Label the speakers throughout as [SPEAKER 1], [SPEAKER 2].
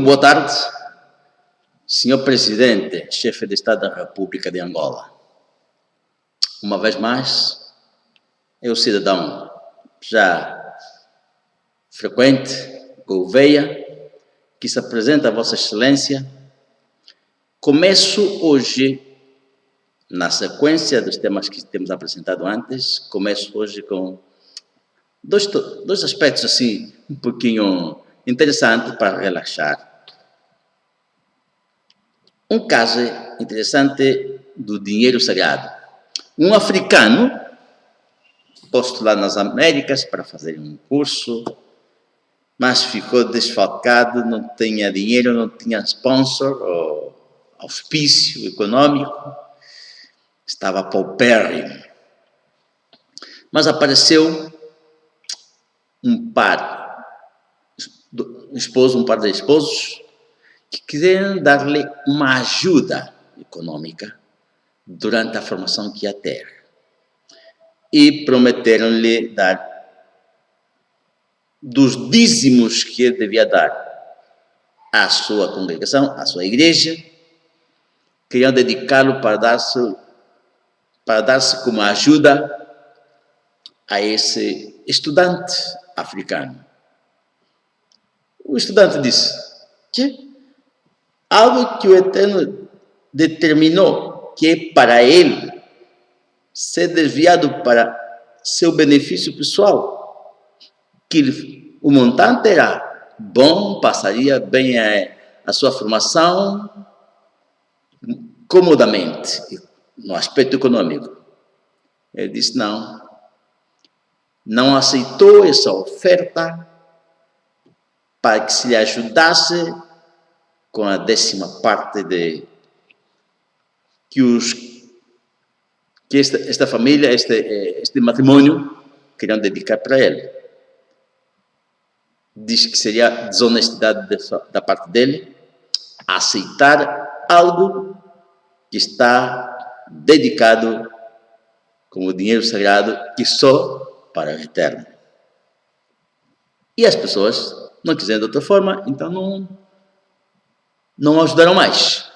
[SPEAKER 1] Muito boa tarde, Senhor Presidente, Chefe de Estado da República de Angola. Uma vez mais, eu, cidadão já frequente, Gouveia, que se apresenta a Vossa Excelência. Começo hoje, na sequência dos temas que temos apresentado antes, começo hoje com dois aspectos assim, um pouquinho interessantes para relaxar. Um caso interessante do dinheiro sagrado. Um africano, posto lá nas Américas para fazer um curso, mas ficou desfalcado, não tinha dinheiro, não tinha sponsor ou auspício econômico, estava paupérrimo. Mas apareceu um par de esposos que queriam dar-lhe uma ajuda econômica durante a formação que ia ter. E prometeram-lhe dar dos dízimos que ele devia dar à sua congregação, à sua igreja, queriam dedicá-lo para dar-se como ajuda a esse estudante africano. O estudante disse que algo que o Eterno determinou que é para ele ser desviado para seu benefício pessoal, que o montante era bom, passaria bem a sua formação comodamente, no aspecto econômico. Ele disse não aceitou essa oferta para que se lhe ajudasse com a 10ª parte que esta família, este matrimônio, queriam dedicar para ele. Diz que seria desonestidade da parte dele aceitar algo que está dedicado como dinheiro sagrado que só para o Eterno. E as pessoas não quiseram de outra forma, então não ajudaram mais.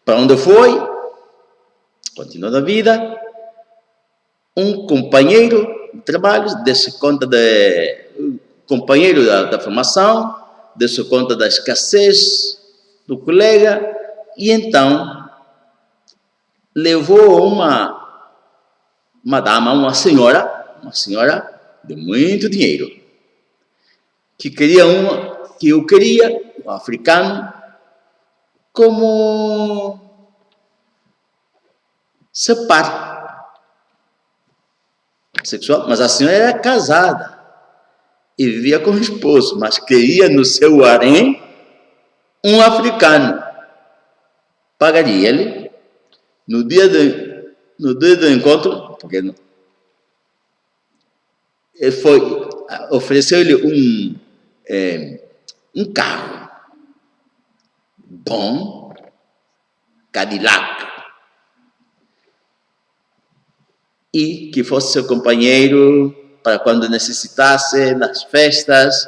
[SPEAKER 1] Para onde foi? Continuando a vida, um companheiro de trabalho desse conta companheiro da formação, desse conta da escassez do colega, e então levou uma dama, uma senhora de muito dinheiro, que o queria, um africano, como seu par sexual, mas a senhora era casada e vivia com o esposo, mas queria no seu harém um africano. Pagaria ele no dia do encontro, porque ele ofereceu-lhe um carro bom, Cadillac, e que fosse seu companheiro para quando necessitasse nas festas.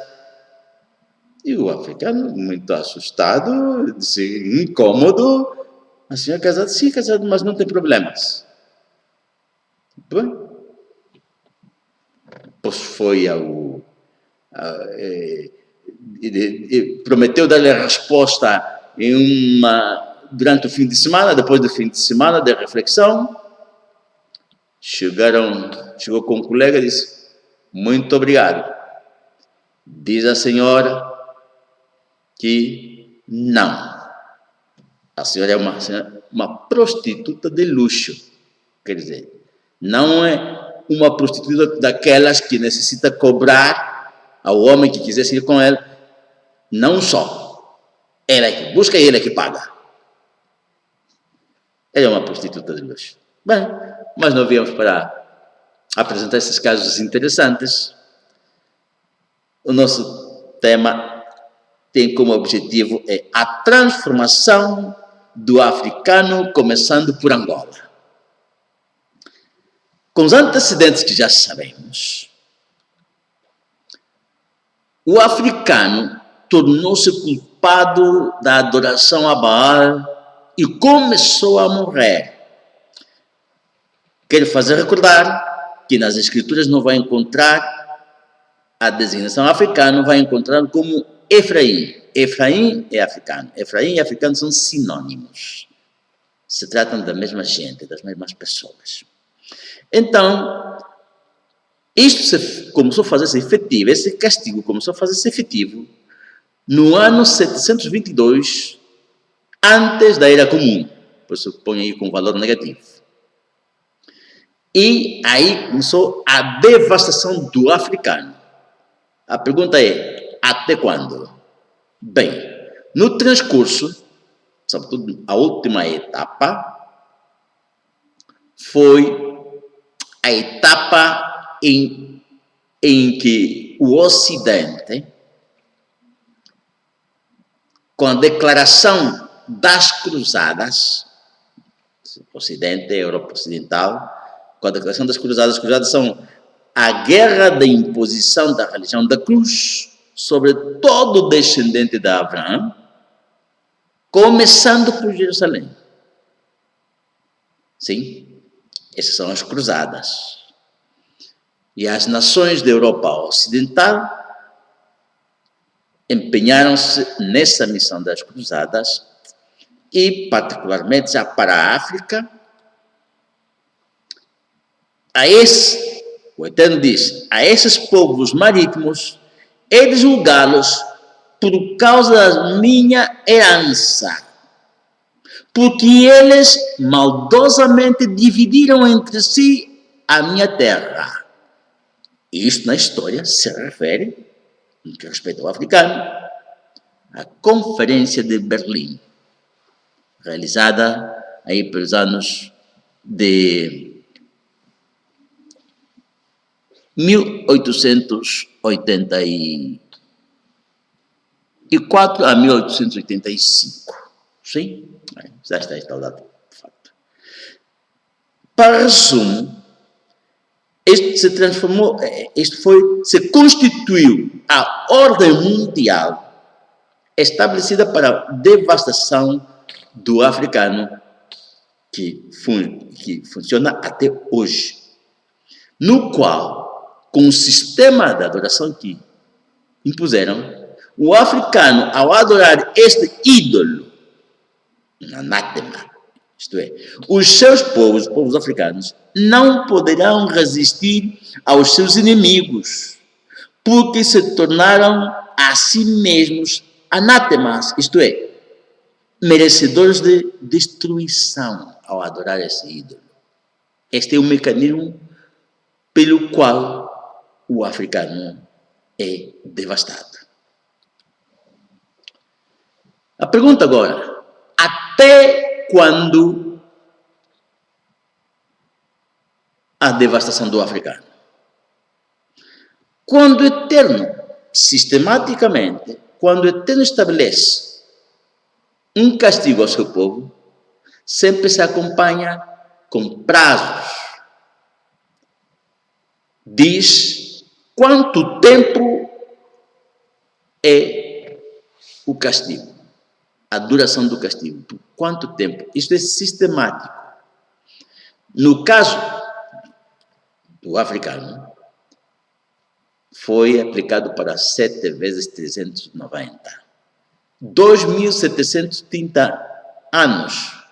[SPEAKER 1] E o africano, muito assustado, disse, incômodo, a senhora é casada? Sim, casada, mas não tem problemas. Bem, pois foi prometeu dar-lhe a resposta durante o fim de semana, depois do fim de semana de reflexão. Chegou com um colega e disse, muito obrigado. Diz a senhora que não. A senhora é uma prostituta de luxo. Quer dizer, não é uma prostituta daquelas que necessita cobrar ao homem que quisesse ir com ela. Não só. Ela é que busca e ele é que paga. Ela é uma prostituta de luxo. Bem, mas não viemos para apresentar esses casos interessantes. O nosso tema tem como objetivo a transformação do africano, começando por Angola. Com os antecedentes que já sabemos, o africano tornou-se culpado da adoração a Baal e começou a morrer. Quero fazer recordar que nas Escrituras não vai encontrar a designação africano, vai encontrar como Efraim. Efraim é africano. Efraim e africano são sinônimos. Se tratam da mesma gente, das mesmas pessoas. Então, isto começou a fazer-se efetivo, esse castigo começou a fazer-se efetivo no ano 722, antes da Era Comum. Por isso põe aí com valor negativo. E aí começou a devastação do africano. A pergunta é, até quando? Bem, no transcurso, sobretudo a última etapa, foi a etapa em que o Ocidente, com a declaração das Cruzadas, Ocidente, Europa Ocidental, com a declaração das Cruzadas, as Cruzadas são a guerra da imposição da religião da cruz sobre todo descendente de Abraão, começando por Jerusalém. Sim, essas são as Cruzadas. E as nações da Europa Ocidental empenharam-se nessa missão das Cruzadas e, particularmente, já para a África, o Eterno diz, a esses povos marítimos, he de julgá-los por causa da minha herança, porque eles maldosamente dividiram entre si a minha terra. Isto na história se refere, no que respeita ao africano, à Conferência de Berlim, realizada aí pelos anos de 1884 a 1885. Sim? Já está instalado, de facto. Para resumo, se constituiu a ordem mundial estabelecida para a devastação do africano que funciona até hoje, no qual, com o sistema de adoração que impuseram, o africano, ao adorar este ídolo, anátema, isto é, os seus povos, os povos africanos, não poderão resistir aos seus inimigos, porque se tornaram a si mesmos anátemas, isto é, merecedores de destruição ao adorar esse ídolo. Este é o mecanismo pelo qual o africano é devastado. A pergunta agora, até quando a devastação do africano? Quando o Eterno, sistematicamente, quando o Eterno estabelece um castigo ao seu povo, sempre se acompanha com prazos. Diz quanto tempo é o castigo, a duração do castigo, por quanto tempo. Isto é sistemático. No caso do africano, foi aplicado para 7 vezes 390. 2.730 anos,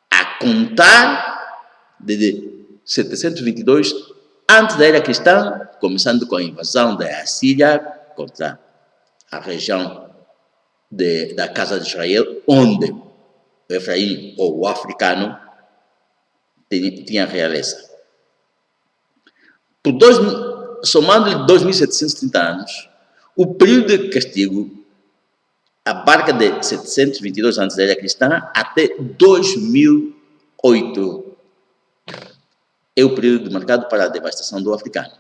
[SPEAKER 1] a contar de 722 antes da era cristã, começando com a invasão da Assíria contra a região da Casa de Israel, onde o Efraim, ou o africano, tinha realeza. Somando-lhe 2.730 anos, o período de castigo abarca de 722 antes da era cristã até 2008. É o período marcado para a devastação do africano.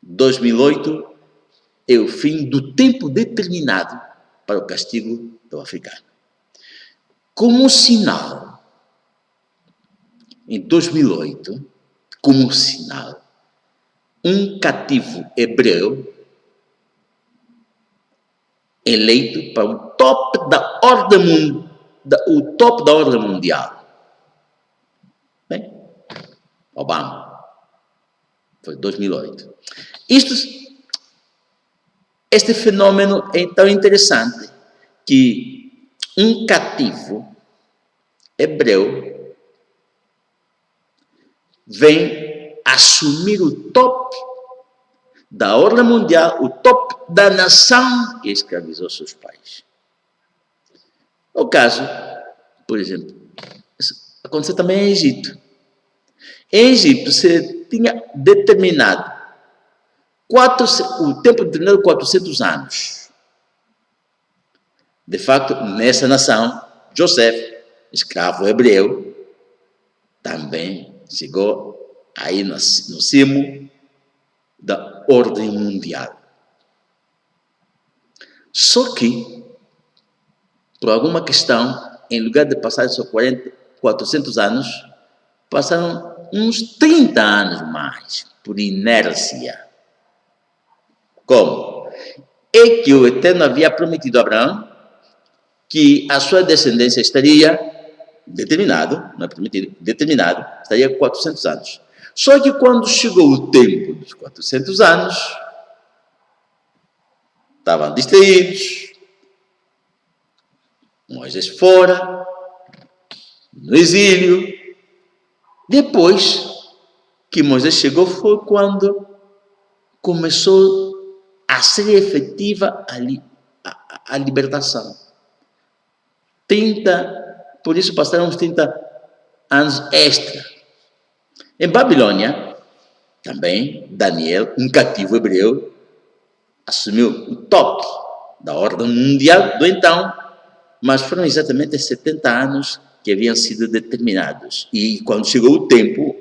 [SPEAKER 1] 2008 é o fim do tempo determinado para o castigo do africano. Como sinal, em 2008, como sinal, um cativo hebreu eleito para o top da ordem, o top da ordem mundial. Bem, Obama. Foi 2008. Este fenômeno é tão interessante que um cativo hebreu vem assumir o top da ordem mundial, o top da nação que escravizou seus pais. O caso, por exemplo, aconteceu também em Egito. Em Egito, se tinha determinado o tempo determinado 400 anos. De facto, nessa nação, José, escravo hebreu, também chegou aí no cimo da ordem mundial. Só que, por alguma questão, em lugar de passar só 400 anos, passaram uns 30 anos mais, por inércia. Como? É que o Eterno havia prometido a Abraão que a sua descendência estaria determinado, não é prometido, determinado, estaria 400 anos. Só que quando chegou o tempo dos 400 anos, estavam distraídos, Moisés fora, no exílio. Depois que Moisés chegou foi quando começou a ser efetiva a libertação. Por isso passaram uns 30 anos extra. Em Babilônia, também, Daniel, um cativo hebreu, assumiu o top da ordem mundial do então, mas foram exatamente 70 anos que haviam sido determinados. E quando chegou o tempo,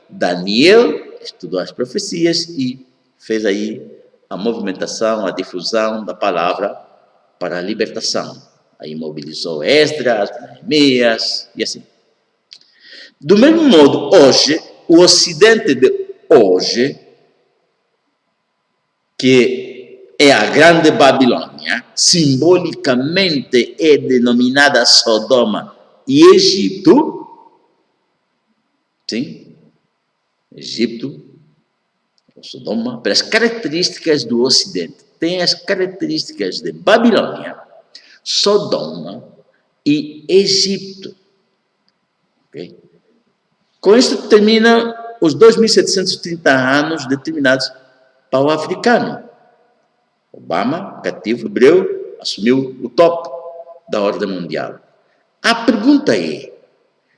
[SPEAKER 1] Daniel estudou as profecias e fez aí a movimentação, a difusão da palavra para a libertação. Aí mobilizou Esdras, Neemias e assim. Do mesmo modo, hoje, o Ocidente de hoje, que é a Grande Babilônia, simbolicamente é denominada Sodoma e Egito, sim, Egito, Sodoma, pelas características do Ocidente, tem as características de Babilônia, Sodoma e Egito. Okay? Com isso termina os 2.730 anos determinados para o africano. Obama, cativo hebreu, assumiu o top da ordem mundial. A pergunta é,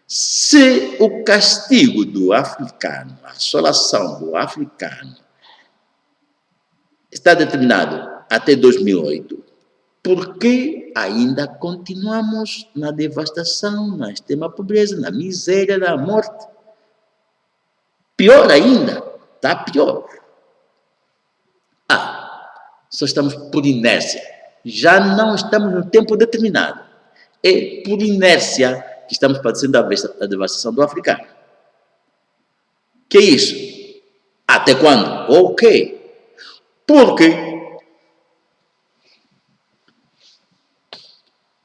[SPEAKER 1] se o castigo do africano, a assolação do africano, está determinado até 2008, por que ainda continuamos na devastação, na extrema pobreza, na miséria, na morte? Pior ainda, está pior. Só estamos por inércia. Já não estamos no tempo determinado. É por inércia que estamos padecendo a devastação do africano. Que é isso? Até quando? Ok. Porque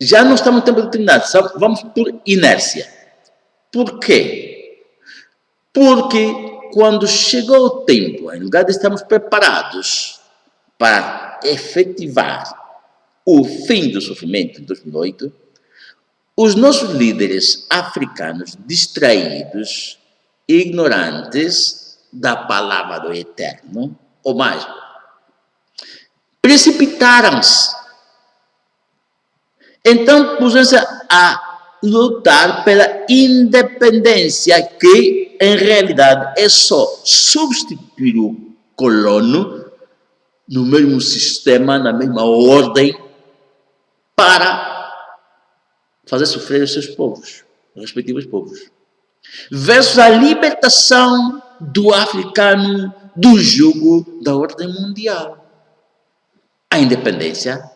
[SPEAKER 1] já não estamos no tempo determinado. Vamos por inércia. Por quê? Porque quando chegou o tempo, em lugar de estarmos preparados para efetivar o fim do sofrimento em 2008, os nossos líderes africanos distraídos, ignorantes da palavra do Eterno, ou mais, precipitaram-se. Então puseram-se a lutar pela independência, que em realidade é só substituir o colono no mesmo sistema, na mesma ordem, para fazer sofrer os seus povos, os respectivos povos. Versus a libertação do africano do jugo da ordem mundial. A independência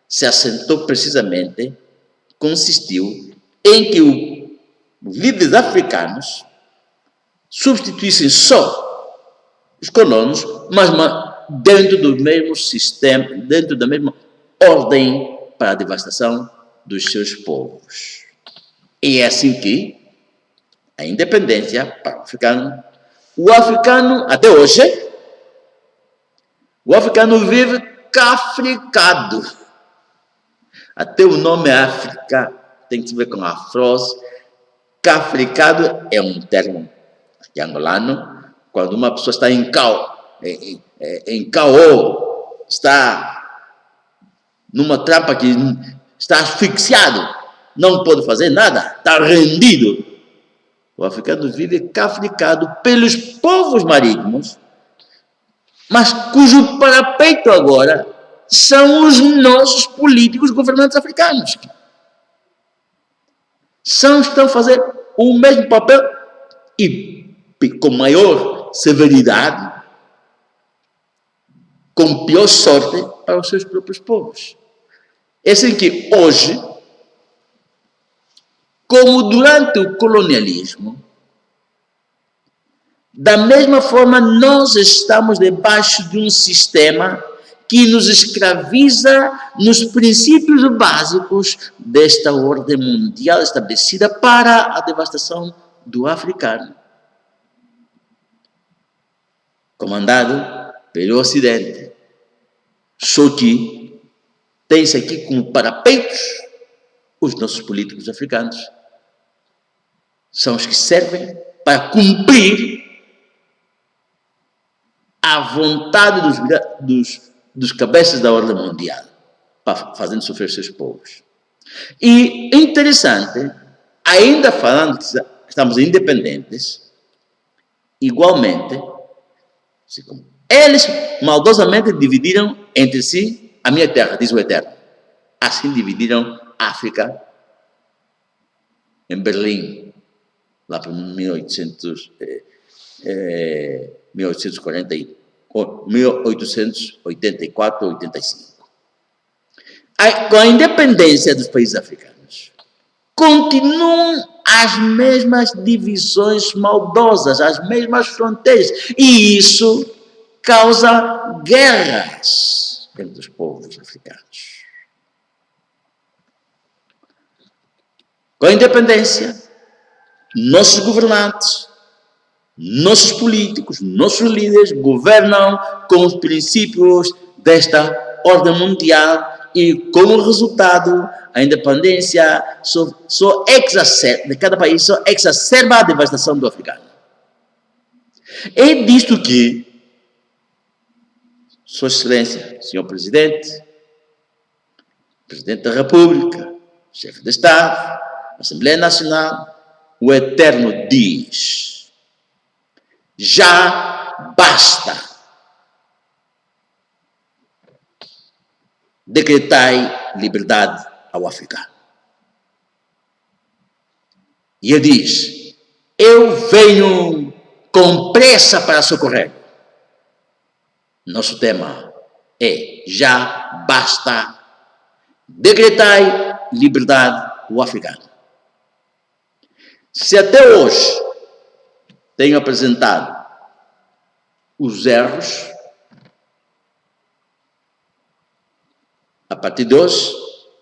[SPEAKER 1] se assentou precisamente, consistiu em que os líderes africanos substituíssem só os colonos, mas dentro do mesmo sistema, dentro da mesma ordem para a devastação dos seus povos. E é assim que a independência para o africano até hoje, o africano vive cafricado. Até o nome África tem que se ver com afrose. Cafricado é um termo angolano, quando uma pessoa está em caô, está numa trampa que está asfixiado, não pode fazer nada, está rendido. O africano vive cafricado pelos povos marítimos, mas cujo parapeito agora são os nossos políticos governantes africanos. Estão a fazer o mesmo papel e com maior severidade, com pior sorte para os seus próprios povos. É assim que hoje, como durante o colonialismo, da mesma forma nós estamos debaixo de um sistema que nos escraviza nos princípios básicos desta ordem mundial estabelecida para a devastação do africano, comandado pelo Ocidente. Só que tem-se aqui como parapeitos os nossos políticos africanos. São os que servem para cumprir a vontade dos cabeças da ordem mundial, fazendo sofrer seus povos. E interessante, ainda falando que estamos independentes, igualmente, eles maldosamente dividiram entre si a minha terra, diz o Eterno. Assim dividiram a África em Berlim, lá para 1884, 85. Com a independência dos países africanos, continuam as mesmas divisões maldosas, as mesmas fronteiras. E isso causa guerras entre os povos africanos. Com a independência, nossos governantes, nossos políticos, nossos líderes governam com os princípios desta ordem mundial e, como resultado, a independência de cada país só exacerba a devastação do africano. É disto que Sua Excelência, Senhor Presidente, Presidente da República, Chefe de Estado, Assembleia Nacional, o Eterno diz: já basta. Decretai liberdade ao africano. E ele diz: eu venho com pressa para socorrer. Nosso tema é: já basta. Decretai liberdade ao africano. Se até hoje tenho apresentado os erros, a partir de hoje,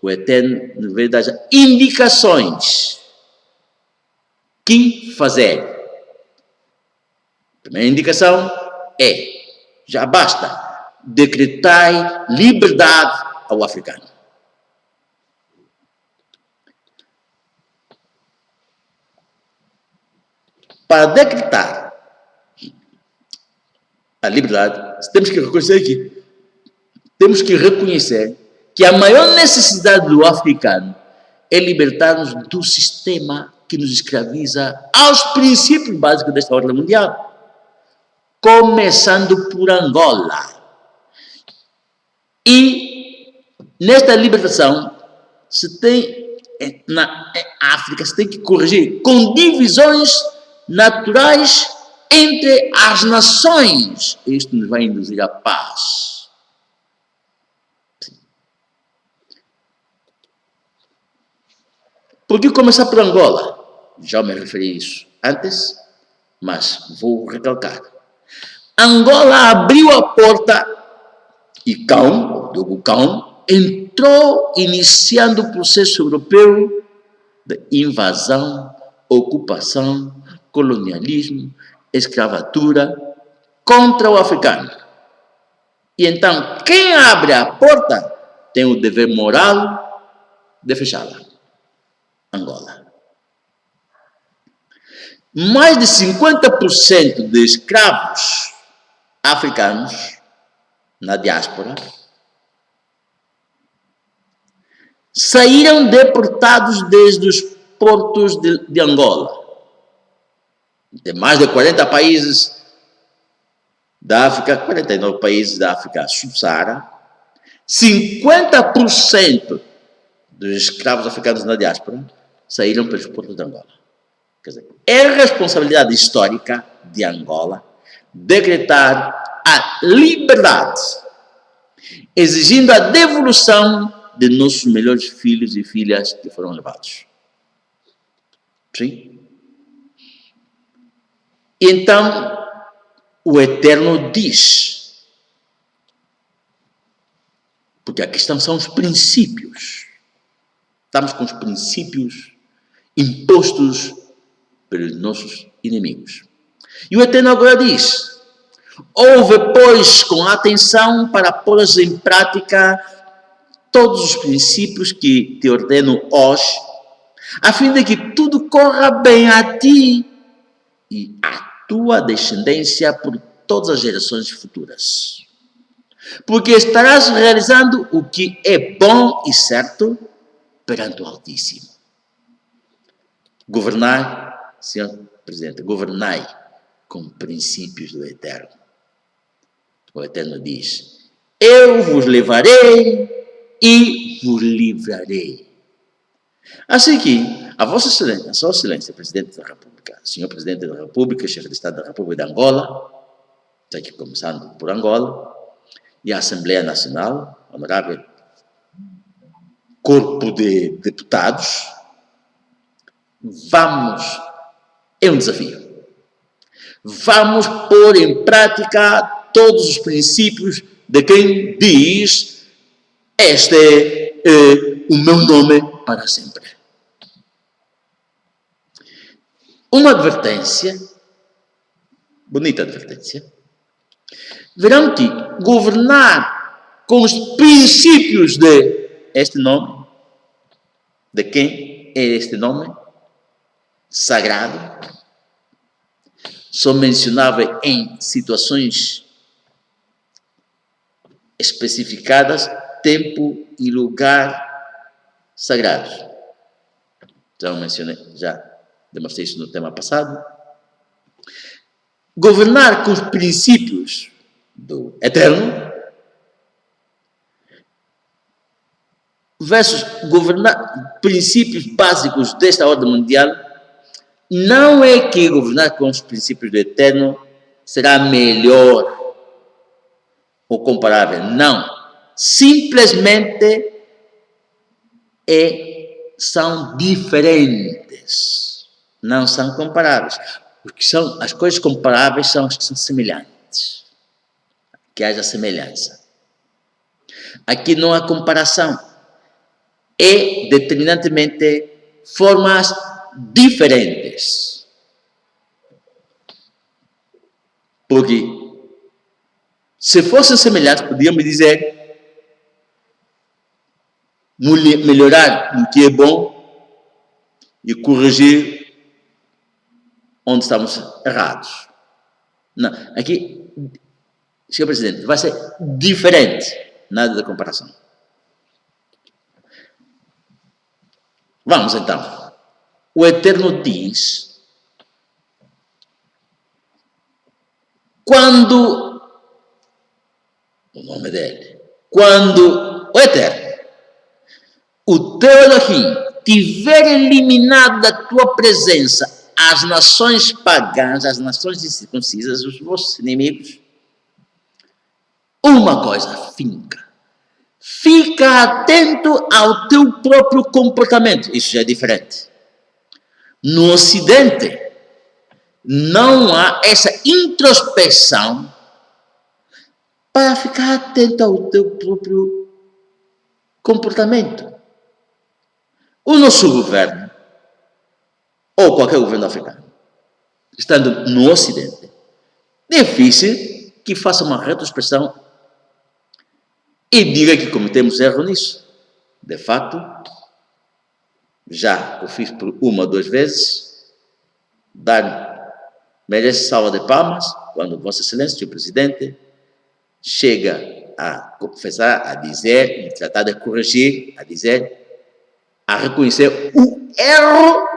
[SPEAKER 1] o Eterno nos veio dar indicações que fazer. A primeira indicação é: já basta, decretai liberdade ao africano. Para decretar a liberdade, temos que reconhecer que a maior necessidade do africano é libertar-nos do sistema que nos escraviza aos princípios básicos desta ordem mundial, começando por Angola. E nesta libertação, na África, se tem que corrigir com divisões naturais entre as nações. Isto nos vai induzir à paz. Por que começar por Angola? Já me referi a isso antes, mas vou recalcar. Angola abriu a porta e Diogo Cão, entrou iniciando o processo europeu de invasão, ocupação, colonialismo, escravatura contra o africano. E então, quem abre a porta tem o dever moral de fechá-la. Angola. Mais de 50% de escravos africanos na diáspora saíram deportados desde os portos de Angola. Tem mais de 40 países da África, 49 países da África subsaara, 50% dos escravos africanos na diáspora saíram pelos portos de Angola. Quer dizer, é responsabilidade histórica de Angola decretar a liberdade, exigindo a devolução de nossos melhores filhos e filhas que foram levados. Sim? Então, o Eterno diz, porque a questão são os princípios. Estamos com os princípios impostos pelos nossos inimigos. E o Eterno agora diz, ouve, pois, com atenção para pôr em prática todos os princípios que te ordeno hoje, a fim de que tudo corra bem a ti e a tua descendência por todas as gerações futuras. Porque estarás realizando o que é bom e certo perante o Altíssimo. Governar, Senhor Presidente, governai com princípios do Eterno. O Eterno diz, eu vos levarei e vos livrarei. Assim que, a Vossa Excelência, a Sua Excelência, Presidente da República, Senhor Presidente da República, Chefe de Estado da República de Angola, está aqui começando por Angola, e a Assembleia Nacional, honorável Corpo de Deputados, é um desafio. Vamos pôr em prática todos os princípios de quem diz, este é o meu nome para sempre. Uma advertência, bonita advertência, verão que governar com os princípios de este nome, de quem é este nome, sagrado, só mencionável em situações especificadas, tempo e lugar sagrados. Já demonstrei isso no tema passado. Governar com os princípios do Eterno versus governar princípios básicos desta ordem mundial, não é que governar com os princípios do Eterno será melhor ou comparável. Não. Simplesmente são diferentes. Não são comparáveis. Porque as coisas comparáveis são as que são semelhantes. Que haja semelhança. Aqui não há comparação. É determinantemente formas diferentes. Porque se fossem semelhantes, podíamos dizer melhorar no que é bom e corrigir onde estamos errados. Não, aqui, Senhor Presidente, vai ser diferente, nada de comparação. Vamos então. O Eterno diz, quando, o nome dele, quando o Eterno, o teu Elohim, tiver eliminado da tua presença as nações pagãs, as nações incircuncisas, os vossos inimigos, uma coisa fica atento ao teu próprio comportamento. Isso já é diferente. No Ocidente, não há essa introspecção para ficar atento ao teu próprio comportamento. O nosso governo, ou qualquer governo africano, estando no Ocidente, é difícil que faça uma retrospecção e diga que cometemos erro nisso. De fato, já o fiz por uma ou duas vezes, merece salva de palmas quando Vossa Excelência, Sr. Presidente, chega a confessar, a dizer, e tratar de corrigir, a reconhecer o erro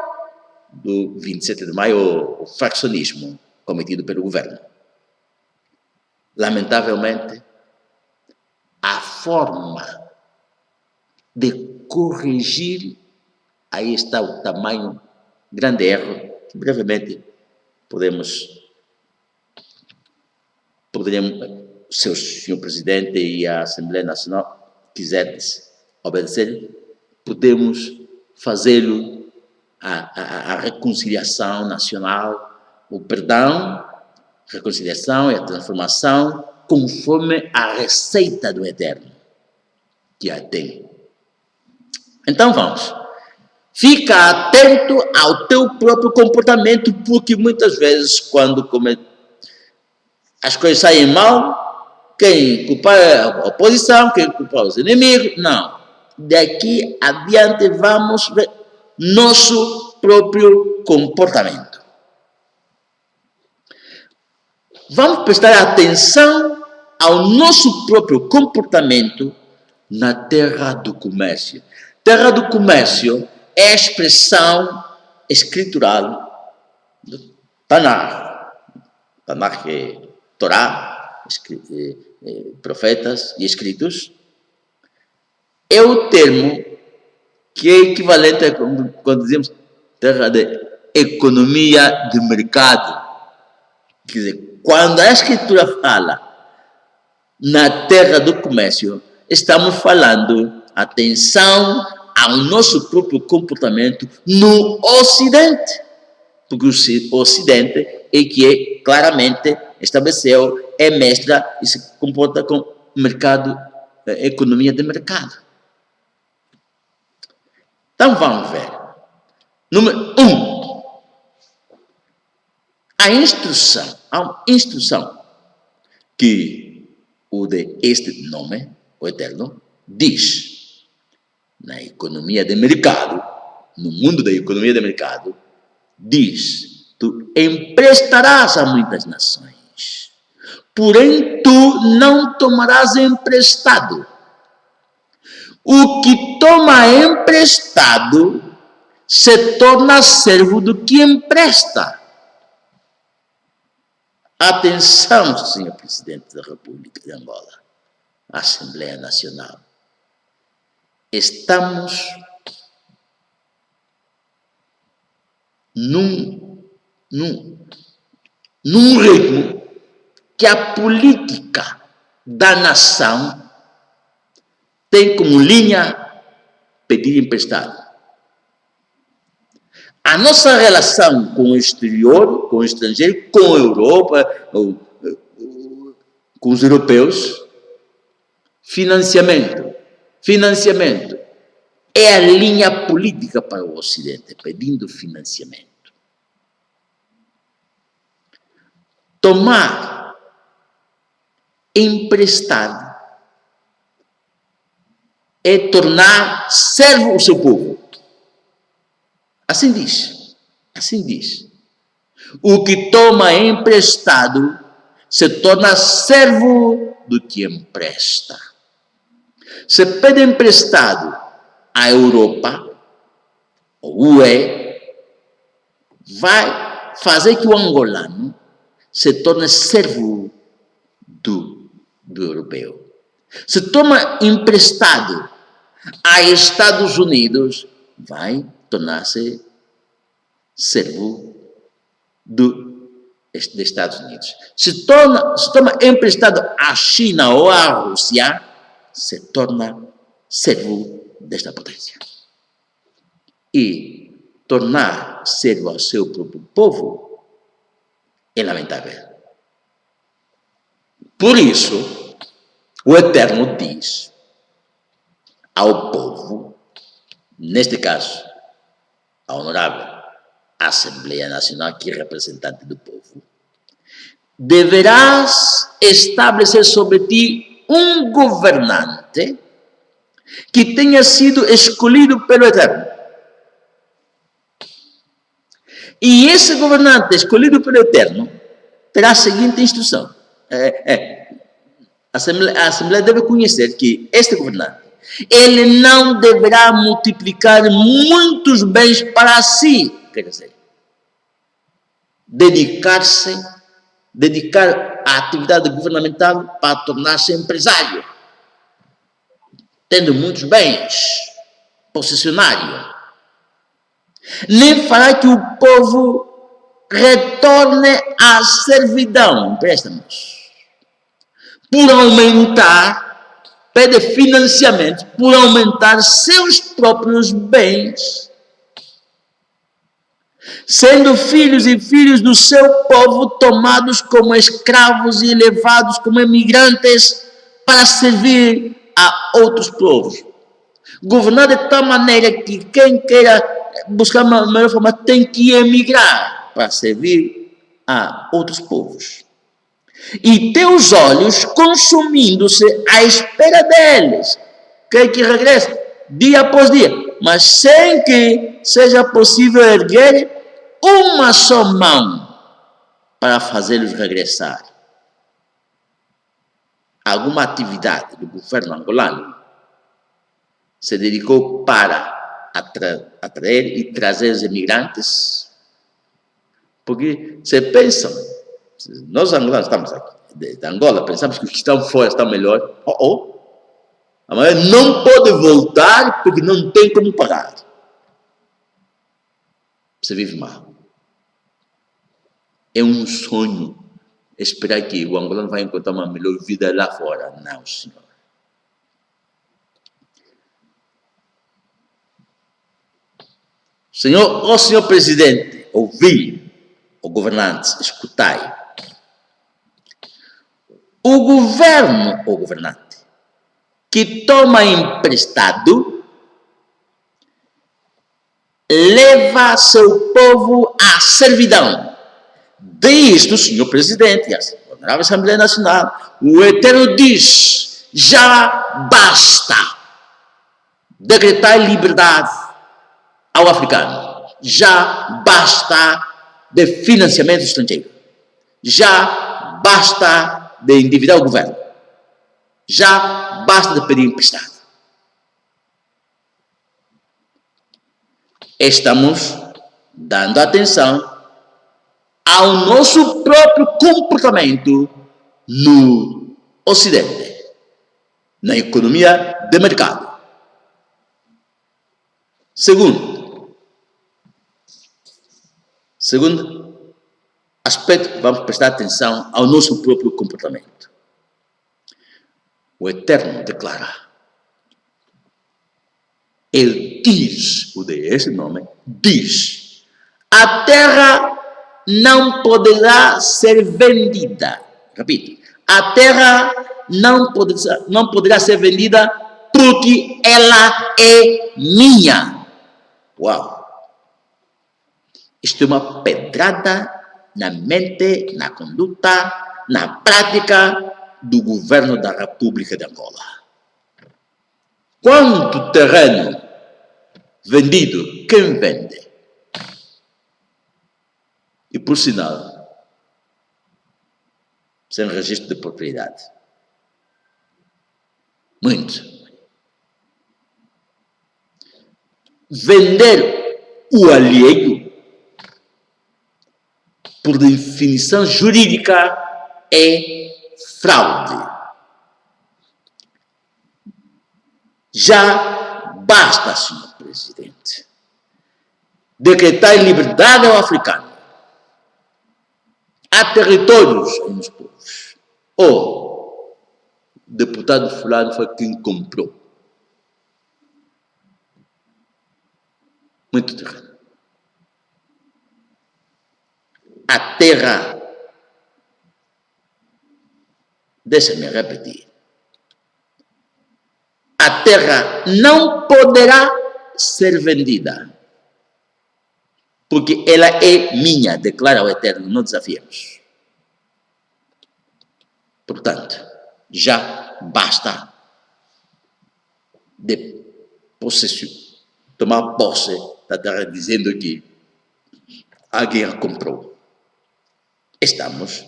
[SPEAKER 1] do 27 de maio, o faccionismo cometido pelo governo. Lamentavelmente, a forma de corrigir, aí está o tamanho, grande erro, que brevemente poderíamos, se o Sr. Presidente e a Assembleia Nacional quiserem obedecer, podemos fazê-lo, a reconciliação nacional, o perdão, a reconciliação e a transformação, conforme a receita do Eterno, que a tem. Então vamos. Fica atento ao teu próprio comportamento, porque muitas vezes, quando as coisas saem mal, quem culpa é a oposição, quem culpa os inimigos. Não. Daqui adiante vamos ver nosso próprio comportamento. Vamos prestar atenção ao nosso próprio comportamento na terra do comércio. Terra do comércio é a expressão escritural do Tanakh. Tanakh é Torá, profetas e escritos. É o termo que é equivalente a quando dizemos terra de economia de mercado. Quer dizer, quando a escritura fala na terra do comércio, estamos falando, atenção, ao nosso próprio comportamento no Ocidente. Porque o Ocidente é que claramente estabeleceu, é mestra e se comporta com mercado, economia de mercado. Então vamos ver. Número 1. A instrução que o de este nome, o Eterno, diz na economia de mercado, no mundo da economia de mercado, diz: tu emprestarás a muitas nações, porém tu não tomarás emprestado. O que toma emprestado se torna servo do que empresta. Atenção, Sr. Presidente da República de Angola, Assembleia Nacional. Estamos num ritmo que a política da nação tem como linha pedir emprestado. A nossa relação com o exterior, com o estrangeiro, com a Europa, com os europeus, financiamento, é a linha política para o Ocidente, pedindo financiamento. Tomar emprestado é tornar servo o seu povo. Assim diz. O que toma emprestado se torna servo do que empresta. Se pede emprestado à Europa, o UE, vai fazer que o angolano se torne servo do europeu. Se toma emprestado a Estados Unidos, vai tornar-se servo dos Estados Unidos. Se toma emprestado à China ou à Rússia, se torna servo desta potência. E tornar servo ao seu próprio povo é lamentável. Por isso, O Eterno diz ao povo, neste caso, a honorável Assembleia Nacional, que é representante do povo, deverás estabelecer sobre ti um governante que tenha sido escolhido pelo Eterno. E esse governante escolhido pelo Eterno terá a seguinte instrução. A Assembleia deve conhecer que este governante, ele não deverá multiplicar muitos bens para si. Quer dizer, dedicar a atividade governamental para tornar-se empresário, tendo muitos bens, possessionário. Nem fará que o povo retorne à servidão, presta-nos, por aumentar, pede financiamento, por aumentar seus próprios bens, sendo filhos e filhas do seu povo tomados como escravos e levados como emigrantes para servir a outros povos. Governar de tal maneira que quem queira buscar uma melhor forma tem que emigrar para servir a outros povos. E teus olhos consumindo-se à espera deles, quer que regresse dia após dia, mas sem que seja possível erguer uma só mão para fazê-los regressar. Alguma atividade do governo angolano se dedicou para atrair e trazer os imigrantes? Porque você pensa, nós angolanos estamos aqui, de Angola, pensamos que os que estão fora estão melhor. Amanhã não pode voltar porque não tem como pagar. Você vive mal. É um sonho esperar que o angolano vai encontrar uma melhor vida lá fora. Não, senhor. Senhor presidente, ouvi, o governante, escutai. O governo, o governante, que toma emprestado, leva seu povo à servidão. Diz o senhor presidente, a honorável Assembleia Nacional, o Eterno diz, já basta decretar liberdade ao africano. Já basta de financiamento estrangeiro. Já basta de endividar o governo. Já basta de pedir emprestado. Estamos dando atenção ao nosso próprio comportamento no Ocidente, na economia de mercado. Segundo aspecto, vamos prestar atenção ao nosso próprio comportamento. O Eterno declara, ele diz, o de esse nome, diz, a terra não poderá ser vendida. Repito, a terra não poderá ser vendida porque ela é minha. Uau! Isto é uma pedrada na mente, na conduta, na prática do governo da República de Angola. Quanto terreno vendido, quem vende? E por sinal, sem registro de propriedade. Muito. Vender o alheio, por definição jurídica, é fraude. Já basta, senhor presidente, decretar liberdade ao africano. Há territórios nos povos. O deputado fulano foi quem comprou. Muito terreno. A terra, deixa-me repetir, terra não poderá ser vendida, porque ela é minha, declara o Eterno, não desafiemos. Portanto, já basta de possessão, tomar posse da terra dizendo que alguém a comprou. Estamos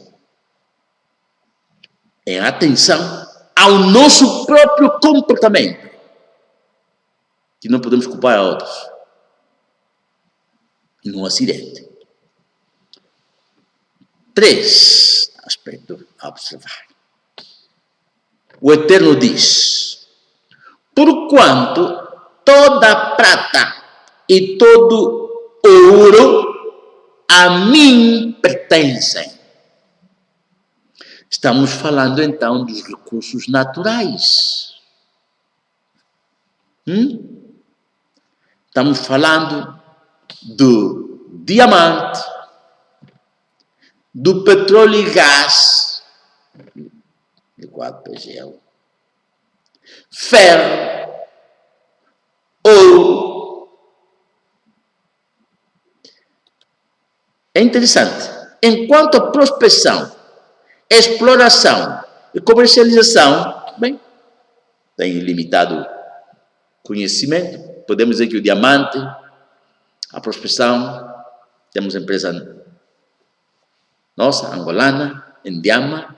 [SPEAKER 1] em atenção ao nosso próprio comportamento, que não podemos culpar a outros. Num acidente. 3 aspectos a observar. O Eterno diz: porquanto toda prata e todo ouro a mim pertencem. Estamos falando então dos recursos naturais. Estamos falando do diamante, do petróleo e gás, de 4 PGL, ferro, ouro. É interessante. Enquanto a prospecção, exploração e comercialização, bem, tem limitado conhecimento. Podemos dizer que o diamante, a prospecção, temos empresa nossa, angolana, Indiama,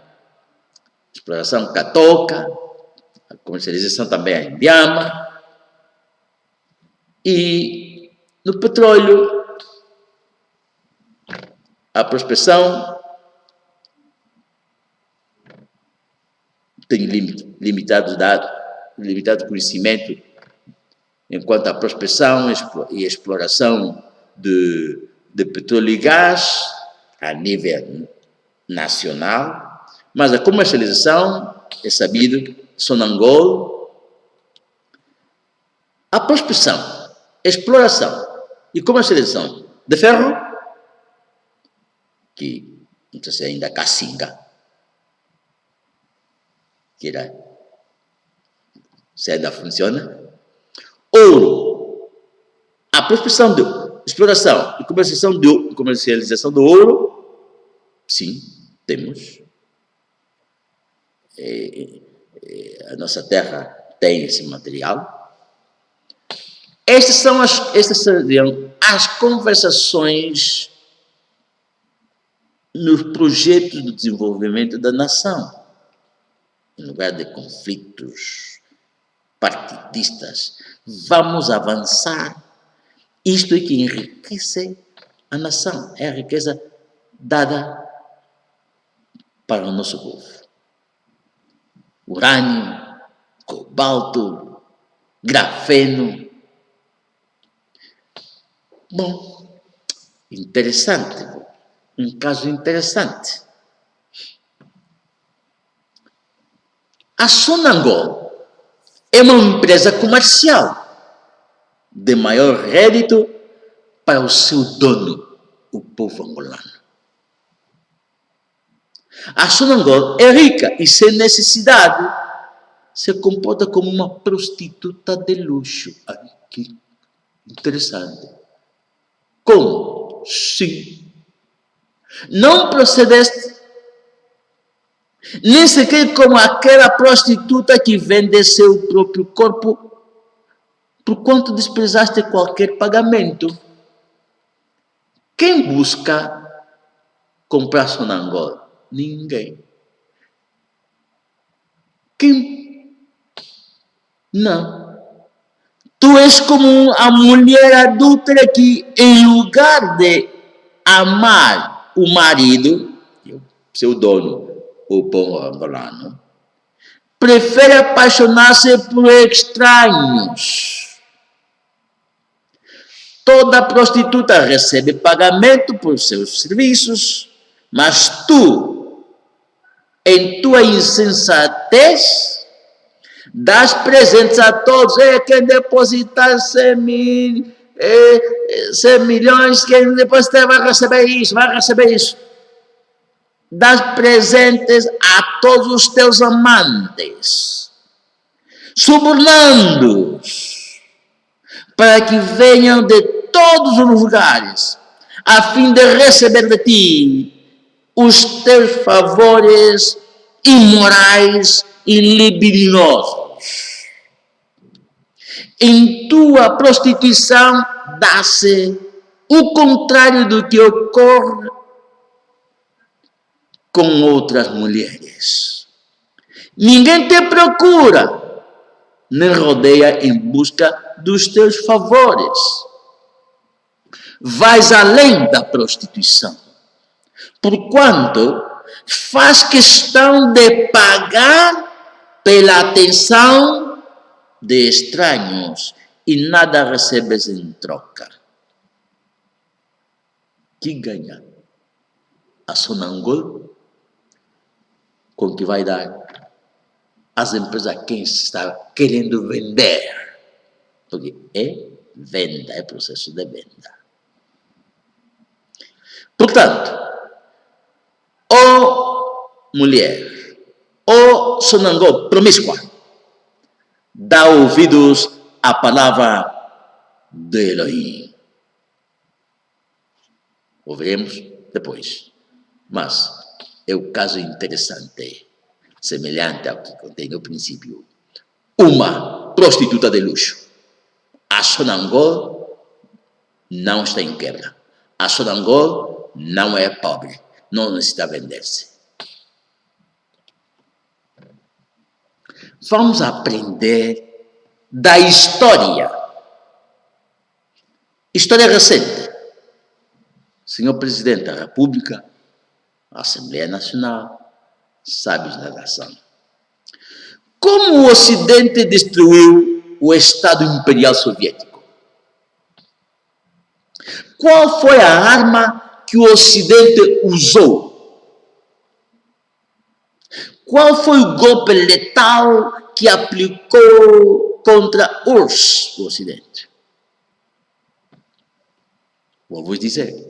[SPEAKER 1] exploração Catoca, a comercialização também é Indiama, e no petróleo, a prospecção tem limitado dados, limitado conhecimento, enquanto a prospecção e exploração de petróleo e gás a nível nacional, mas a comercialização é sabido, Sonangol. A prospecção, exploração e comercialização de ferro, que não sei se ainda Cacinga, que se ainda funciona. Ouro, a prospecção de exploração e comercialização do ouro, sim, temos. A nossa terra tem esse material. Estas seriam as conversações nos projetos de desenvolvimento da nação, em lugar de conflitos partidistas. Vamos avançar. Isto é que enriquece a nação, é a riqueza dada para o nosso povo. Urânio, cobalto, grafeno. Bom, interessante, um caso interessante. A Sonangol é uma empresa comercial de maior rédito para o seu dono, o povo angolano. A Sonangol é rica e sem necessidade se comporta como uma prostituta de luxo. Ai, que interessante. Como? Sim. Não procedeste nem sequer como aquela prostituta que vende seu próprio corpo, por quanto desprezaste qualquer pagamento. Quem busca comprar Sonangol? Ninguém. Quem? Não. Tu és como a mulher adúltera que, em lugar de amar o marido, seu dono, o povo angolano, prefere apaixonar-se por estranhos. Toda prostituta recebe pagamento por seus serviços, mas tu, em tua insensatez, dás presentes a todos. Quem depositar 100 milhões, quem depositar vai receber isso, vai receber isso. Dás presentes a todos os teus amantes. subornando-os, para que venham de todos os lugares, a fim de receber de ti os teus favores imorais e libidinosos. Em tua prostituição dá-se o contrário do que ocorre com outras mulheres. Ninguém te procura, nem rodeia em busca dos teus favores. Vais além da prostituição, porquanto faz questão de pagar pela atenção de estranhos e nada recebes em troca. Que ganha a Sonangol com que vai dar às empresas a quem está querendo vender, porque é venda, é processo de venda. Portanto, ou mulher, ou Sonangol promíscua, dá ouvidos à palavra de Elohim. Ouviremos depois, mas é um caso interessante, semelhante ao que contém no princípio. Uma prostituta de luxo. A Sonangol não está em quebra. A Sonangol não é pobre. Não necessita vender-se. Vamos aprender da história. História recente. Senhor Presidente da República, Assembleia Nacional, sábios da nação. Como o Ocidente destruiu o Estado Imperial Soviético? Qual foi a arma que o Ocidente usou? Qual foi o golpe letal que aplicou contra a URSS do Ocidente? Vou vos dizer.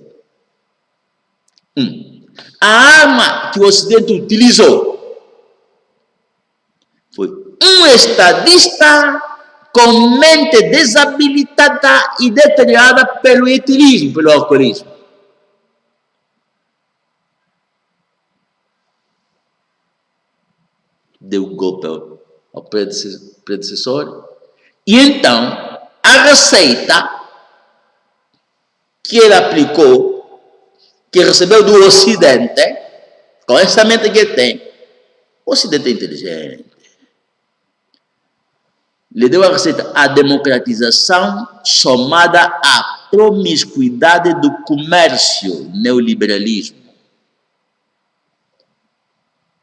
[SPEAKER 1] A arma que o Ocidente utilizou foi um estadista com mente desabilitada e deteriorada pelo etilismo, pelo alcoolismo. Deu golpe ao predecessor. E então, a receita que ele aplicou, que recebeu do Ocidente, com essa mente que ele tem, o Ocidente é inteligente. Lhe deu a receita: a democratização somada à promiscuidade do comércio, neoliberalismo.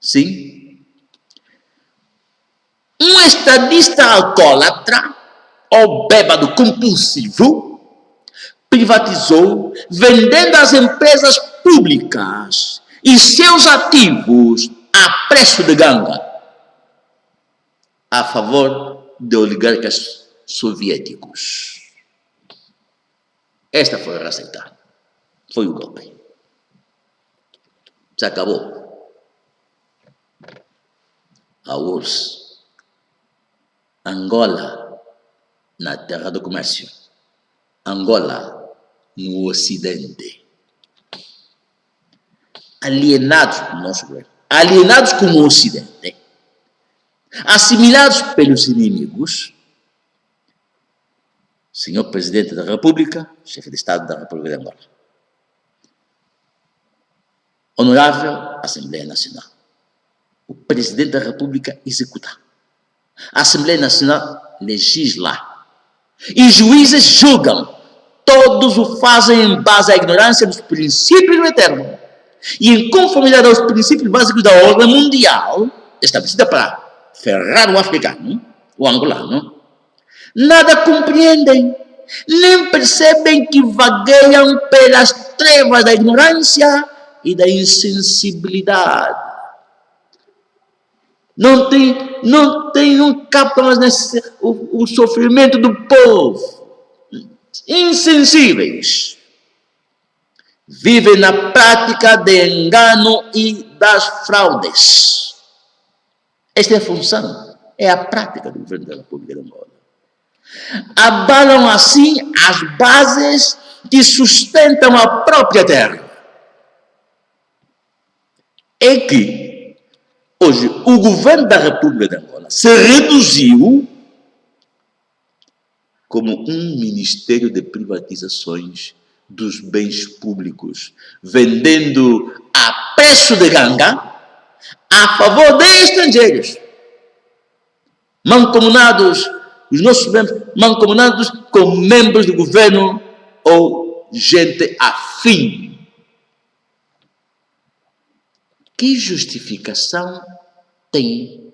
[SPEAKER 1] Sim? Um estadista alcoólatra ou bêbado compulsivo privatizou, vendendo as empresas públicas e seus ativos a preço de ganga, a favor de oligarcas soviéticos. Esta foi a receita. Foi o golpe. Se acabou. A URSS. Angola, na terra do comércio. Angola, no Ocidente. Alienados com o nosso governo. Alienados com o Ocidente. Assimilados pelos inimigos. Senhor Presidente da República, chefe de Estado da República de Angola. Honorável Assembleia Nacional. O Presidente da República executa. A Assembleia Nacional legisla. E juízes julgam. Todos o fazem em base à ignorância dos princípios do Eterno. E em conformidade aos princípios básicos da ordem mundial, estabelecida para ferrar o africano, o angolano. Nada compreendem, nem percebem que vagueiam pelas trevas da ignorância e da insensibilidade. Não captam o sofrimento do povo. Insensíveis. Vivem na prática de engano e das fraudes. Esta é a função É a prática do governo da República de Angola. Abalam assim as bases que sustentam a própria terra. É que hoje o governo da República de Angola se reduziu como um ministério de privatizações dos bens públicos, vendendo a preço de ganga a favor de estrangeiros, mancomunados, os nossos membros, mancomunados com membros do governo ou gente afim. Que justificação tem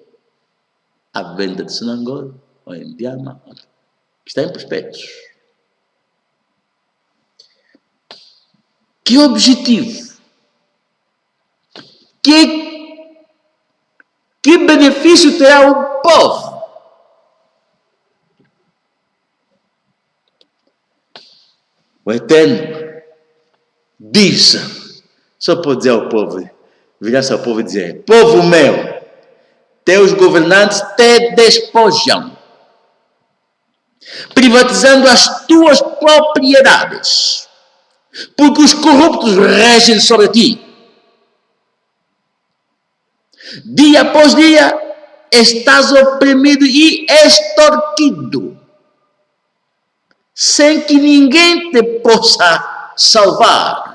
[SPEAKER 1] a venda de Sonangol ou em Diama? Está em prospectos. Que objetivo? Que benefício terá o povo? O Eterno diz, só pode dizer ao povo, virar-se ao povo e dizer: povo meu, teus governantes te despojam, privatizando as tuas propriedades, porque os corruptos regem sobre ti. Dia após dia estás oprimido e extorquido, sem que ninguém te possa salvar.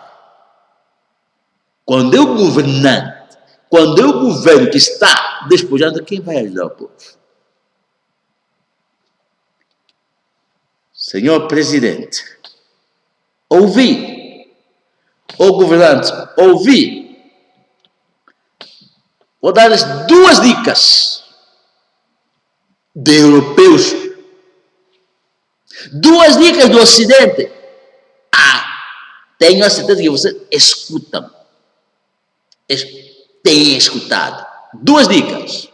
[SPEAKER 1] Quando é o governante, quando é o governo que está despojando, quem vai ajudar o povo? Senhor Presidente, ouvi, ou governante, ouvi. Vou dar-lhes 2 dicas de europeus, 2 dicas do Ocidente. Tenho a certeza que vocês escutam, têm escutado. 2 dicas.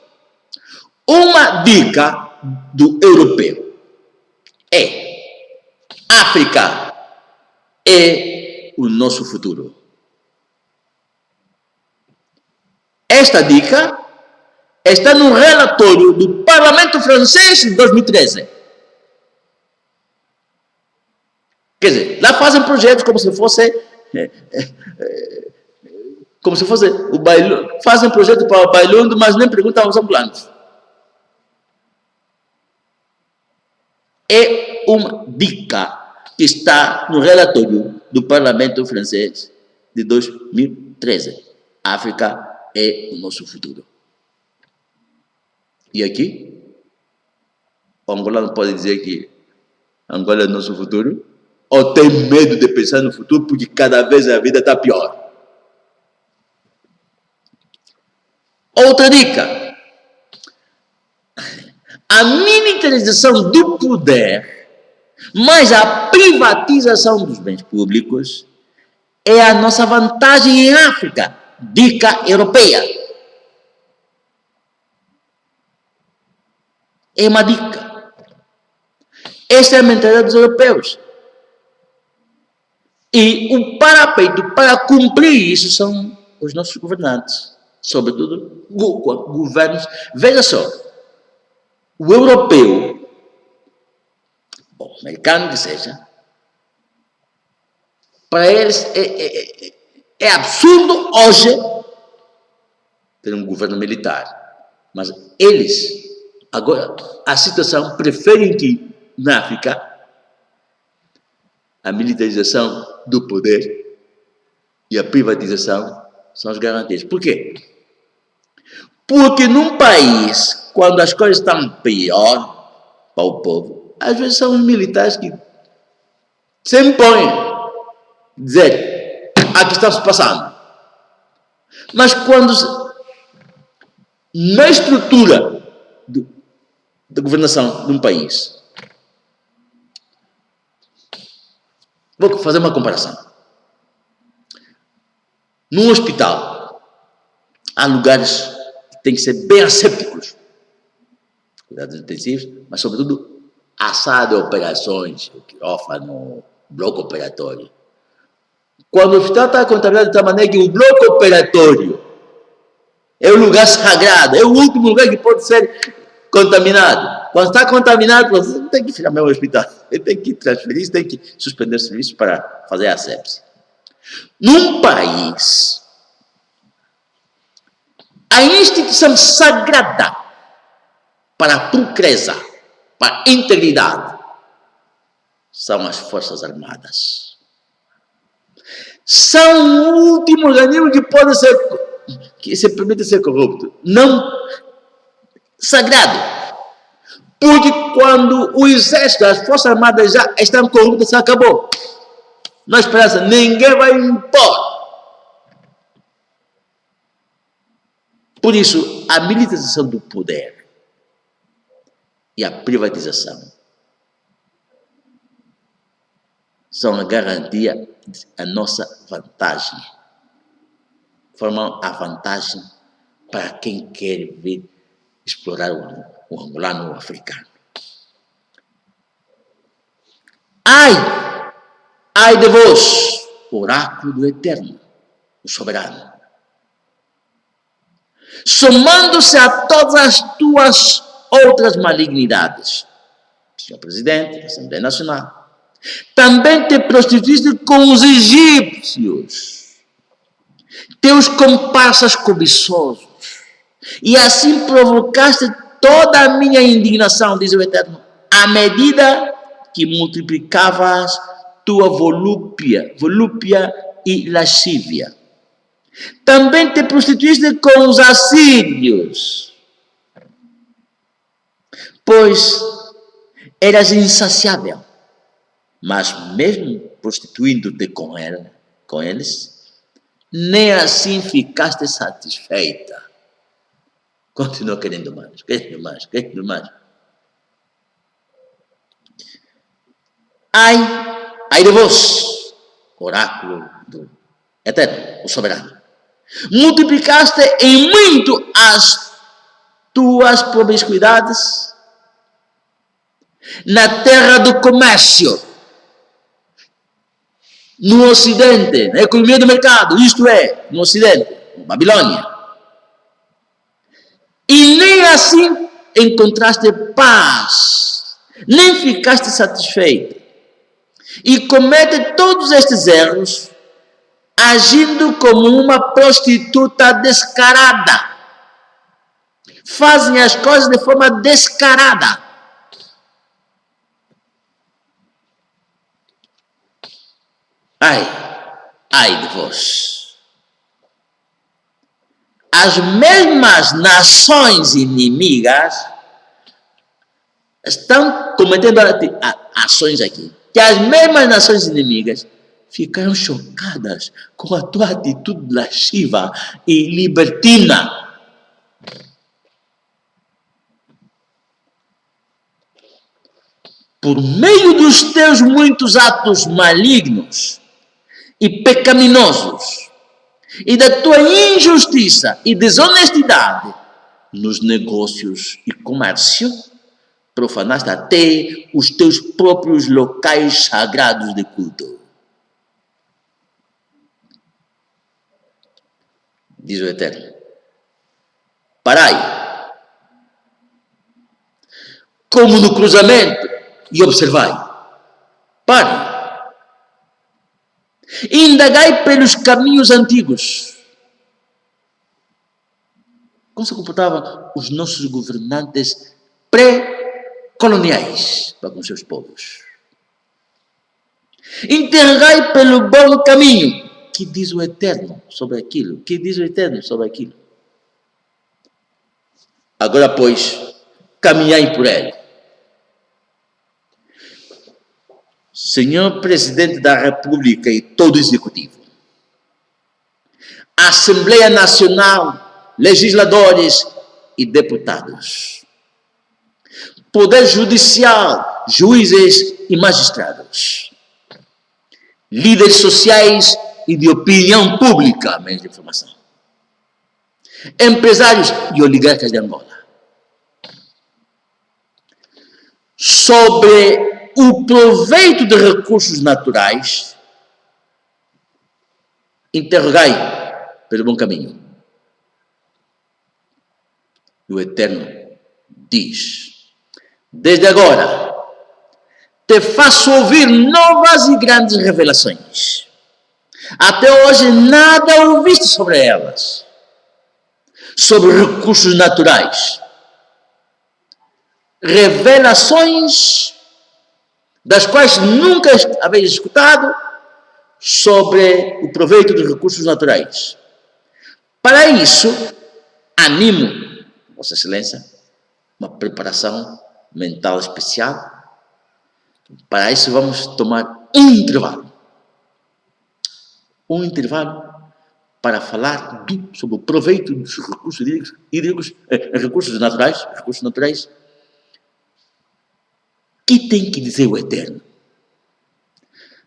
[SPEAKER 1] Uma dica do europeu é: África é o nosso futuro. Esta dica está no relatório do Parlamento francês de 2013. Quer dizer, lá fazem projetos como se fosse o bailão, fazem projeto para o bailão, mas nem perguntam aos ambulantes. É uma dica que está no relatório do Parlamento francês de 2013. África é o nosso futuro. E aqui, o angolano pode dizer que Angola é o nosso futuro? Ou tem medo de pensar no futuro porque cada vez a vida está pior? Outra dica: a militarização do poder, mais a privatização dos bens públicos, é a nossa vantagem em África. Dica europeia. É uma dica. Esta é a mentalidade dos europeus. E o parapeito para cumprir isso são os nossos governantes. Sobretudo, governos. Veja só, o europeu, o americano que seja, para eles é absurdo hoje ter um governo militar. Mas eles, agora, a situação, preferem que na África a militarização do poder e a privatização são as garantias. Por quê? Porque num país, quando as coisas estão pior para o povo, às vezes são os militares que se impõem, dizer: aqui está se passando. Mas quando na estrutura da governação de um país, vou fazer uma comparação. Num hospital, há lugares que têm que ser bem assépticos, cuidados intensivos, mas sobretudo a sala de operações, o quirófano, o bloco operatório. Quando o hospital está contaminado de tal maneira que o bloco operatório é o lugar sagrado, é o último lugar que pode ser contaminado. Quando está contaminado, você não tem que ficar no hospital. Ele tem que transferir, tem que suspender o serviço para fazer a asepsia. Num país, a instituição sagrada para a pureza, para a integridade, são as Forças Armadas. São o último organismo que se permite ser corrupto. Não sagrado. Porque quando o exército, as Forças Armadas já estão corruptas, acabou. Não há esperança, ninguém vai impor. Por isso, a militarização do poder e a privatização são a garantia da nossa vantagem. Formam a vantagem para quem quer vir explorar o angolano ou o africano. Ai de vós, oráculo do Eterno, o soberano. Somando-se a todas as tuas outras malignidades, Senhor Presidente da Assembleia Nacional, também te prostituíste com os egípcios, teus comparsas cobiçosos, e assim provocaste toda a minha indignação, diz o Eterno, à medida que multiplicavas tua volúpia e lascívia. Também te prostituíste com os assírios, pois eras insaciável, mas mesmo prostituindo-te com eles, nem assim ficaste satisfeita. Continuou querendo mais. Ai de vós, oráculo do Eterno, o soberano. Multiplicaste em muito as tuas promiscuidades na terra do comércio, no ocidente, na economia do mercado, isto é, no ocidente, Babilônia. E nem assim encontraste paz, nem ficaste satisfeito. E comete todos estes erros agindo como uma prostituta descarada. Fazem as coisas de forma descarada. Ai de vós. As mesmas nações inimigas estão cometendo ações aqui. Que as mesmas nações inimigas ficaram chocadas com a tua atitude lasciva e libertina. Por meio dos teus muitos atos malignos e pecaminosos, e da tua injustiça e desonestidade nos negócios e comércio, profanaste até os teus próprios locais sagrados de culto. Diz o Eterno. Parai, como no cruzamento, e observai. Pare. Indagai pelos caminhos antigos. Como se comportavam os nossos governantes pré-coloniais para com seus povos. Interrogai pelo bom caminho. Que diz o Eterno sobre aquilo? Que diz o Eterno sobre aquilo? Agora, pois, caminhai por ele. Senhor Presidente da República e todo o Executivo, Assembleia Nacional, legisladores e deputados, Poder Judicial, juízes e magistrados, líderes sociais e de opinião pública, meios de informação, empresários e oligarcas de Angola, sobre o proveito de recursos naturais, interrogai pelo bom caminho. E o Eterno diz: desde agora te faço ouvir novas e grandes revelações. Até hoje nada ouviste sobre elas. Sobre recursos naturais. Revelações das quais nunca haveis escutado sobre o proveito dos recursos naturais. Para isso, animo, Vossa Excelência, uma preparação mental especial. Para isso vamos tomar um intervalo. Um intervalo para falar sobre o proveito dos recursos hídricos, recursos naturais, que tem que dizer o Eterno.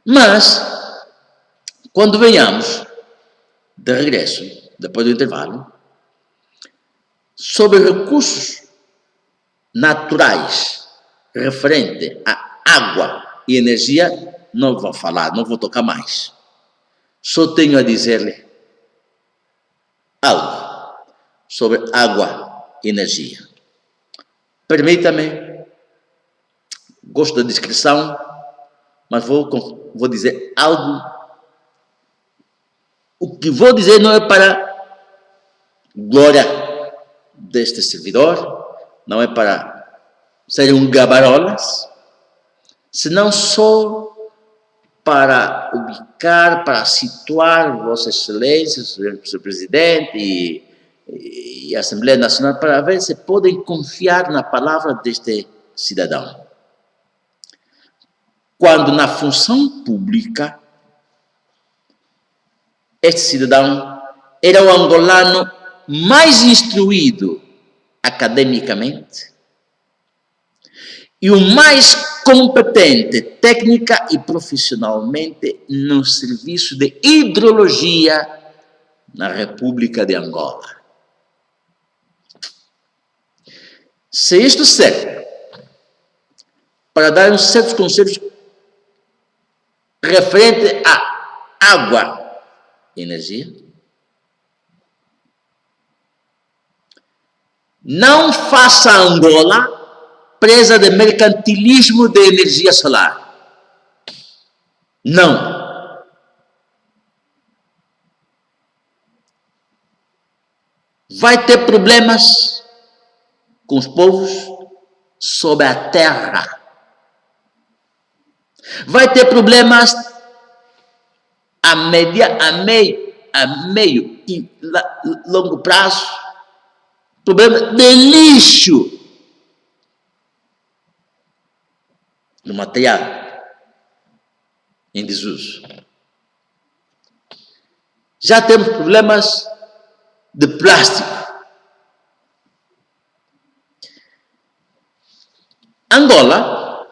[SPEAKER 1] Mas, quando venhamos de regresso, depois do intervalo, sobre recursos naturais referente a água e energia, não vou falar, não vou tocar mais. Só tenho a dizer-lhe algo sobre água e energia. Permita-me, gosto da descrição, mas vou dizer algo. O que vou dizer não é para glória deste servidor, não é para ser um gabarolas, senão só para ubicar, para situar Vossa Excelência, Sr. Presidente e a Assembleia Nacional, para ver se podem confiar na palavra deste cidadão. Quando na função pública, este cidadão era o angolano mais instruído academicamente e o mais competente técnica e profissionalmente no serviço de hidrologia na República de Angola. Se isto serve para dar uns certos conselhos referente à água e energia, não faça a Angola presa de mercantilismo de energia solar. Não. Vai ter problemas com os povos sobre a terra. Vai ter problemas a meio e longo prazo. Problema de lixo no material em desuso. Já temos problemas de plástico. Angola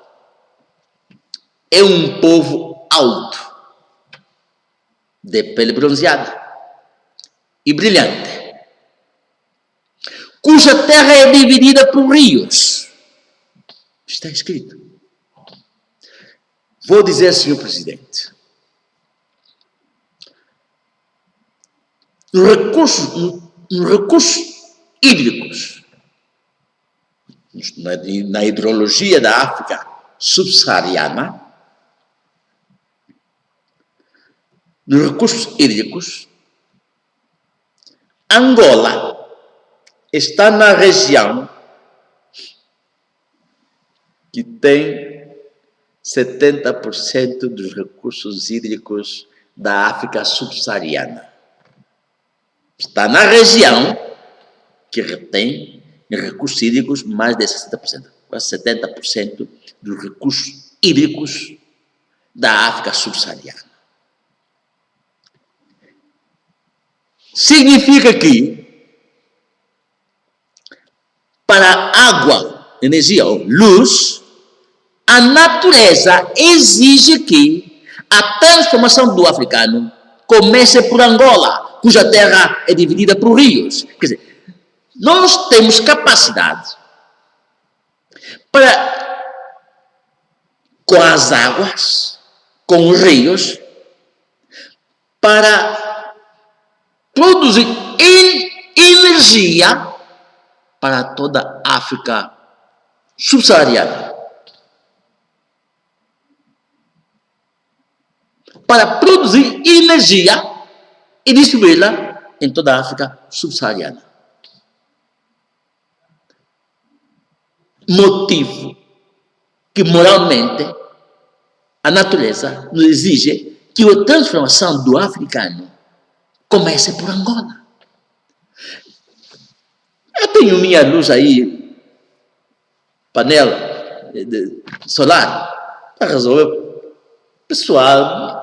[SPEAKER 1] é um povo alto, de pele bronzeada e brilhante, cuja terra é dividida por rios. Está escrito. Vou dizer, Sr. Presidente, nos recursos hídricos, na hidrologia da África subsaariana, nos recursos hídricos, Angola está na região que tem 70% dos recursos hídricos da África subsaariana. Está na região que retém em recursos hídricos mais de 60%, quase 70% dos recursos hídricos da África subsaariana. Significa que para água, energia ou luz, a natureza exige que a transformação do africano comece por Angola, cuja terra é dividida por rios. Quer dizer, nós temos capacidade para, com as águas, com os rios, para produzir energia para toda a África subsaariana para produzir energia e distribuí-la em toda a África subsaariana. Motivo que moralmente a natureza nos exige que a transformação do africano comece por Angola. Eu tenho minha luz aí, painel solar, para resolver pessoal,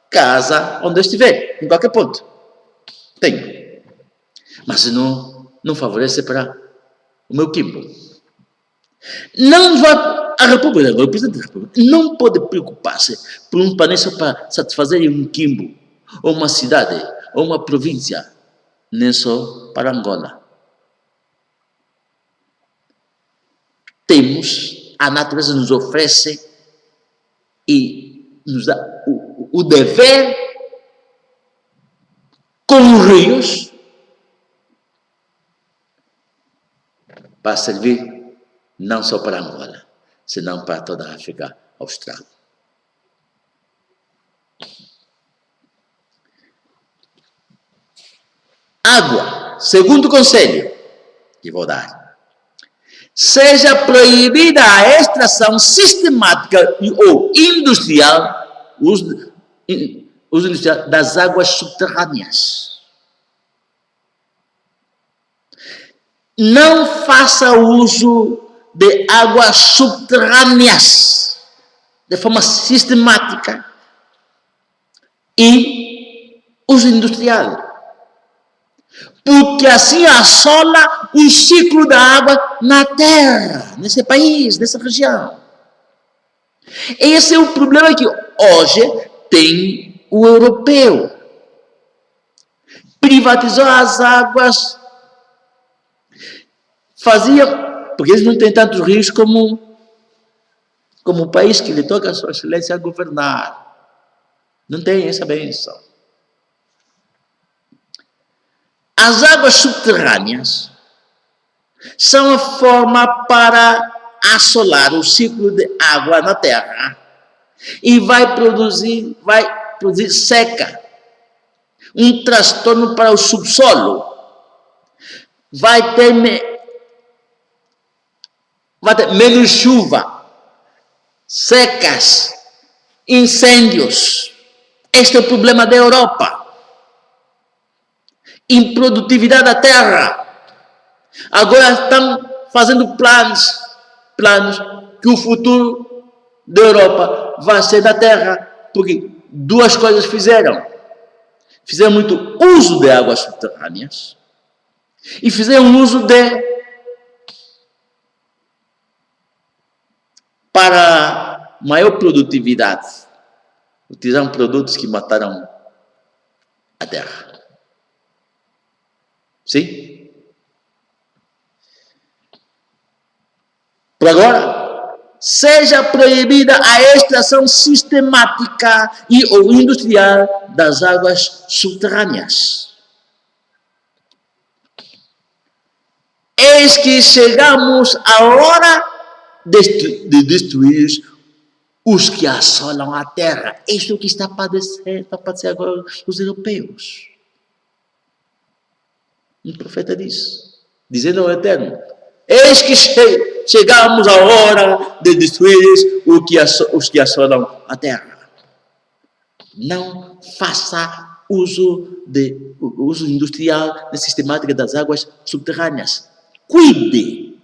[SPEAKER 1] casa, onde eu estiver, em qualquer ponto. Tenho. Mas não favorece para o meu quimbo. Não vai, a República, o presidente da República, não pode preocupar-se por um painel só para satisfazer um quimbo, ou uma cidade, ou uma província, nem só para Angola. Temos, a natureza nos oferece e nos dá o dever com os rios para servir não só para Angola, senão para toda a África Austral. Água, segundo conselho que vou dar. Seja proibida a extração sistemática ou industrial, uso industrial das águas subterrâneas. Não faça uso de águas subterrâneas de forma sistemática e uso industrial. Porque assim assola o ciclo da água na terra, nesse país, nessa região. Esse é o problema que hoje tem o europeu. Privatizou as águas, fazia, porque eles não têm tantos rios como o país que lhe toca a sua excelência a governar. Não tem essa bênção. As águas subterrâneas são a forma para assolar o ciclo de água na terra e vai produzir seca, um transtorno para o subsolo, vai ter menos chuva, secas, incêndios. Este é o problema da Europa. Improdutividade da terra. Agora estão fazendo planos que o futuro da Europa vai ser da terra, porque duas coisas fizeram muito uso de águas subterrâneas e fizeram uso para maior produtividade, utilizaram produtos que mataram a terra. Sim? Por agora, seja proibida a extração sistemática ou industrial das águas subterrâneas. Eis que chegamos à hora de destruir os que assolam a terra. Isto é o que está a padecer agora os europeus. Um profeta disse, dizendo ao Eterno: eis que chegamos à hora de destruir os que assolam a terra. Não faça uso industrial da sistemática das águas subterrâneas. Cuide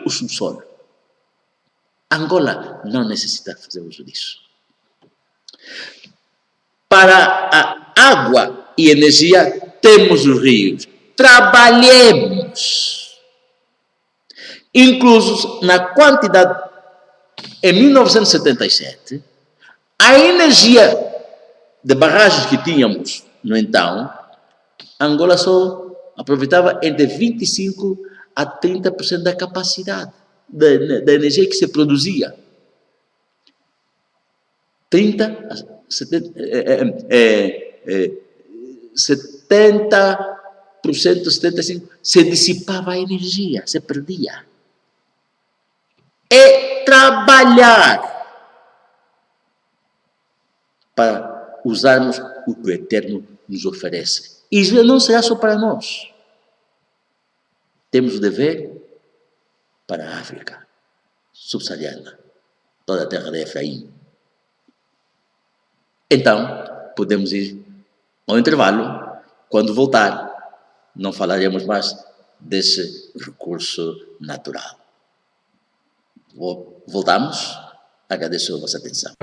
[SPEAKER 1] o subsolo. Angola não necessita fazer uso disso. Para a água e energia, temos os rios. Trabalhemos. Incluso na quantidade, em 1977, a energia de barragens que tínhamos no então, Angola só aproveitava entre 25% a 30% da capacidade da energia que se produzia. 70% 75%, se dissipava a energia, se perdia. É trabalhar para usarmos o que o Eterno nos oferece. E não será só para nós. Temos o dever para a África subsaariana, toda a terra de Efraim. Então, podemos ir ao intervalo. Quando voltar, não falaremos mais desse recurso natural. Voltamos. Agradeço a vossa atenção.